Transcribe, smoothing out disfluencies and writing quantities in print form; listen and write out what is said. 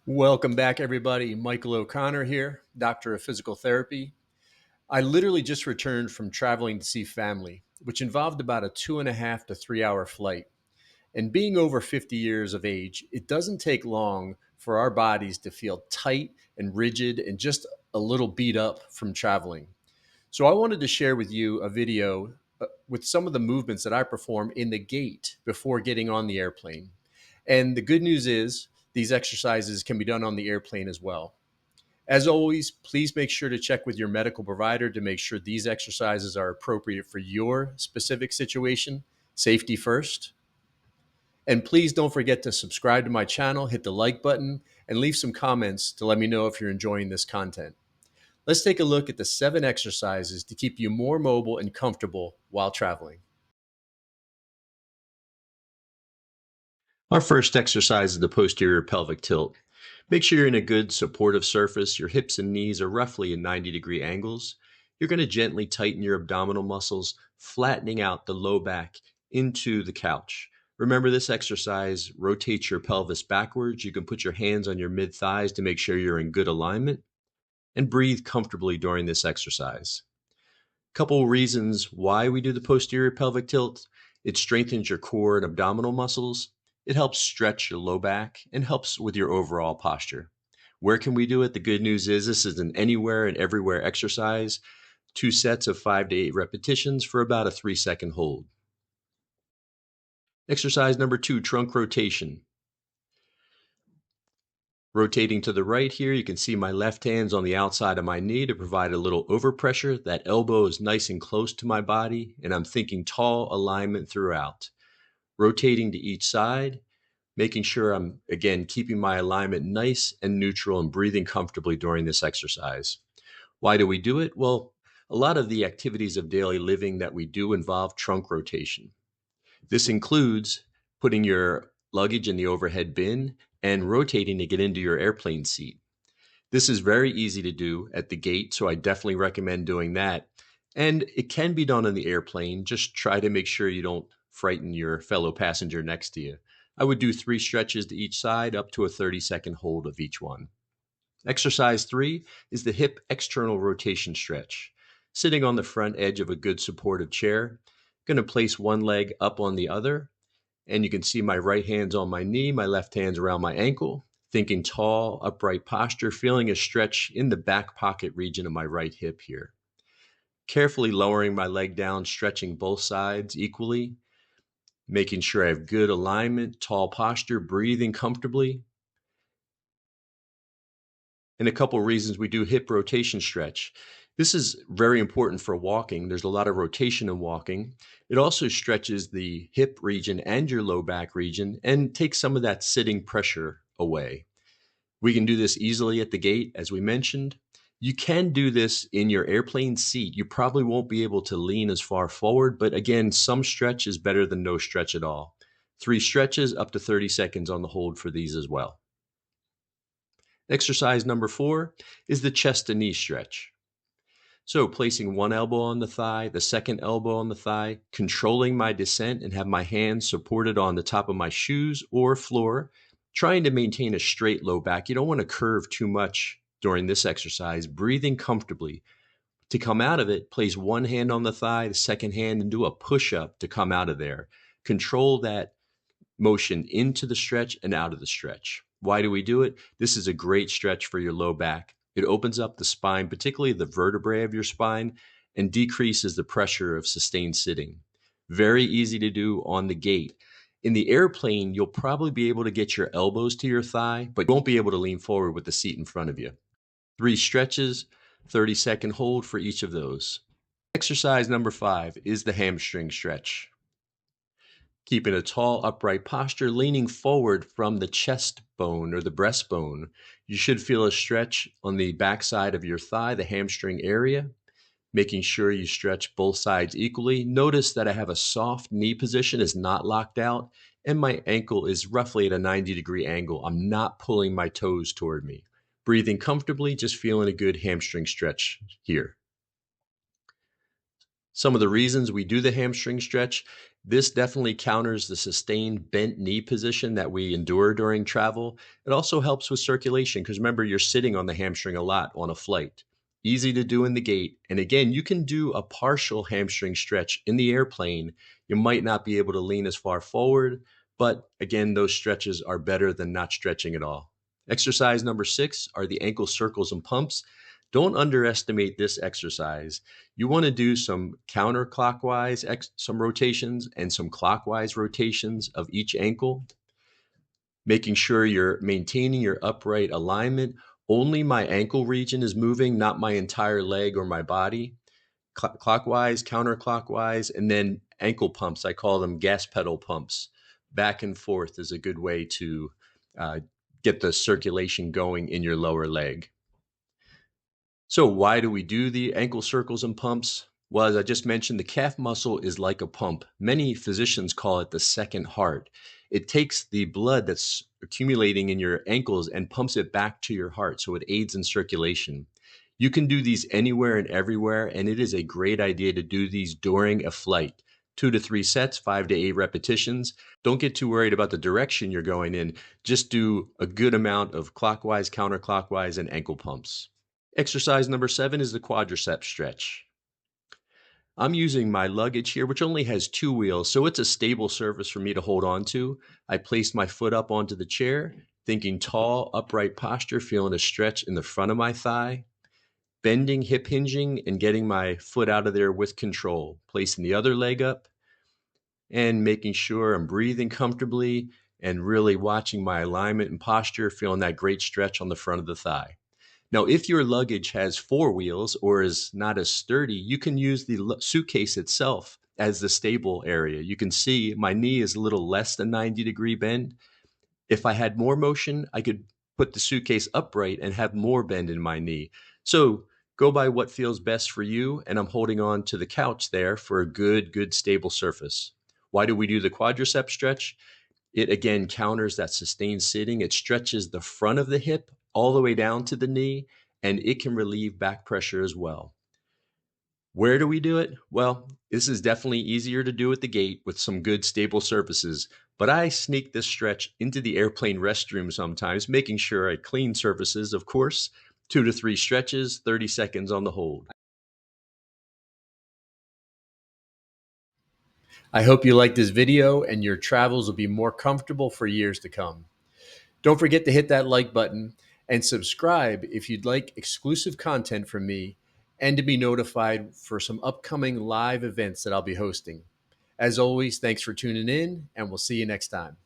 Welcome back, everybody. Michael O'Connor here, doctor of physical therapy. I literally just returned from traveling to see family, which involved about a 2.5 to 3 hour flight. And being over 50 years of age, it doesn't take long for our bodies to feel tight and rigid and just a little beat up from traveling. So I wanted to share with you a video with some of the movements that I perform in the gate before getting on the airplane. And the good news is these exercises can be done on the airplane as well. As always, please make sure to check with your medical provider to make sure these exercises are appropriate for your specific situation. Safety first. And please don't forget to subscribe to my channel, hit the like button, and leave some comments to let me know if you're enjoying this content. Let's take a look at the 7 exercises to keep you more mobile and comfortable while traveling. Our first exercise is the posterior pelvic tilt. Make sure you're in a good supportive surface. Your hips and knees are roughly in 90-degree angles. You're going to gently tighten your abdominal muscles, flattening out the low back into the couch. Remember, this exercise rotates your pelvis backwards. You can put your hands on your mid thighs to make sure you're in good alignment and breathe comfortably during this exercise. Couple reasons why we do the posterior pelvic tilt. It strengthens your core and abdominal muscles. It helps stretch your low back and helps with your overall posture. Where can we do it? The good news is this is an anywhere and everywhere exercise. 2 sets of 5 to 8 repetitions for about a 3-second hold. Exercise number 2, trunk rotation. Rotating to the right here, you can see my left hand's on the outside of my knee to provide a little overpressure. That elbow is nice and close to my body, and I'm thinking tall alignment throughout. Rotating to each side, making sure I'm, again, keeping my alignment nice and neutral and breathing comfortably during this exercise. Why do we do it? Well, a lot of the activities of daily living that we do involve trunk rotation. This includes putting your luggage in the overhead bin and rotating to get into your airplane seat. This is very easy to do at the gate, so I definitely recommend doing that. And it can be done on the airplane. Just try to make sure you don't frighten your fellow passenger next to you. I would do 3 stretches to each side, up to a 30-second hold of each one. Exercise 3 is the hip external rotation stretch. Sitting on the front edge of a good supportive chair, going to place one leg up on the other, and you can see my right hand's on my knee, my left hand's around my ankle, thinking tall, upright posture, feeling a stretch in the back pocket region of my right hip here. Carefully lowering my leg down, stretching both sides equally, making sure I have good alignment, tall posture, breathing comfortably. And a couple of reasons we do hip rotation stretch. This is very important for walking. There's a lot of rotation in walking. It also stretches the hip region and your low back region and takes some of that sitting pressure away. We can do this easily at the gate, as we mentioned. You can do this in your airplane seat. You probably won't be able to lean as far forward, but again, some stretch is better than no stretch at all. 3 stretches, up to 30 seconds on the hold for these as well. Exercise number 4 is the chest to knee stretch. So placing one elbow on the thigh, the second elbow on the thigh, controlling my descent and have my hands supported on the top of my shoes or floor, trying to maintain a straight low back. You don't want to curve too much during this exercise, breathing comfortably. To come out of it, place one hand on the thigh, the second hand, and do a push-up to come out of there. Control that motion into the stretch and out of the stretch. Why do we do it? This is a great stretch for your low back. It opens up the spine, particularly the vertebrae of your spine, and decreases the pressure of sustained sitting. Very easy to do on the gate. In the airplane, you'll probably be able to get your elbows to your thigh, but you won't be able to lean forward with the seat in front of you. 3 stretches, 30-second hold for each of those. Exercise number 5 is the hamstring stretch. Keeping a tall, upright posture, leaning forward from the chest bone or the breastbone. You should feel a stretch on the backside of your thigh, the hamstring area, making sure you stretch both sides equally. Notice that I have a soft knee position, is not locked out, and my ankle is roughly at a 90-degree angle. I'm not pulling my toes toward me. Breathing comfortably, just feeling a good hamstring stretch here. Some of the reasons we do the hamstring stretch, this definitely counters the sustained bent knee position that we endure during travel. It also helps with circulation because remember, you're sitting on the hamstring a lot on a flight. Easy to do in the gait. And again, you can do a partial hamstring stretch in the airplane. You might not be able to lean as far forward, but again, those stretches are better than not stretching at all. Exercise number 6 are the ankle circles and pumps. Don't underestimate this exercise. You want to do some counterclockwise, some rotations and some clockwise rotations of each ankle, making sure you're maintaining your upright alignment. Only my ankle region is moving, not my entire leg or my body. Clockwise, counterclockwise, and then ankle pumps. I call them gas pedal pumps. Back and forth is a good way to uh, get the circulation going in your lower leg. So why do we do the ankle circles and pumps? Well, as I just mentioned, the calf muscle is like a pump. Many physicians call it the second heart. It takes the blood that's accumulating in your ankles and pumps it back to your heart, so it aids in circulation. You can do these anywhere and everywhere, and it is a great idea to do these during a flight. 2 to 3 sets, 5 to 8 repetitions. Don't get too worried about the direction you're going in. Just do a good amount of clockwise, counterclockwise, and ankle pumps. Exercise number 7 is the quadricep stretch. I'm using my luggage here, which only has 2 wheels, so it's a stable surface for me to hold on to. I placed my foot up onto the chair, thinking tall, upright posture, feeling a stretch in the front of my thigh, bending, hip hinging, and getting my foot out of there with control, placing the other leg up, and making sure I'm breathing comfortably and really watching my alignment and posture, feeling that great stretch on the front of the thigh. Now, if your luggage has 4 wheels or is not as sturdy, you can use the suitcase itself as the stable area. You can see my knee is a little less than 90-degree bend. If I had more motion, I could put the suitcase upright and have more bend in my knee. So go by what feels best for you, and I'm holding on to the couch there for a good stable surface. Why do we do the quadricep stretch? It again counters that sustained sitting. It stretches the front of the hip all the way down to the knee, and it can relieve back pressure as well. Where do we do it? Well, this is definitely easier to do at the gate with some good stable surfaces, but I sneak this stretch into the airplane restroom sometimes, making sure I clean surfaces, of course. 2 to 3 stretches, 30 seconds on the hold. I hope you liked this video and your travels will be more comfortable for years to come. Don't forget to hit that like button and subscribe if you'd like exclusive content from me and to be notified for some upcoming live events that I'll be hosting. As always, thanks for tuning in, and we'll see you next time.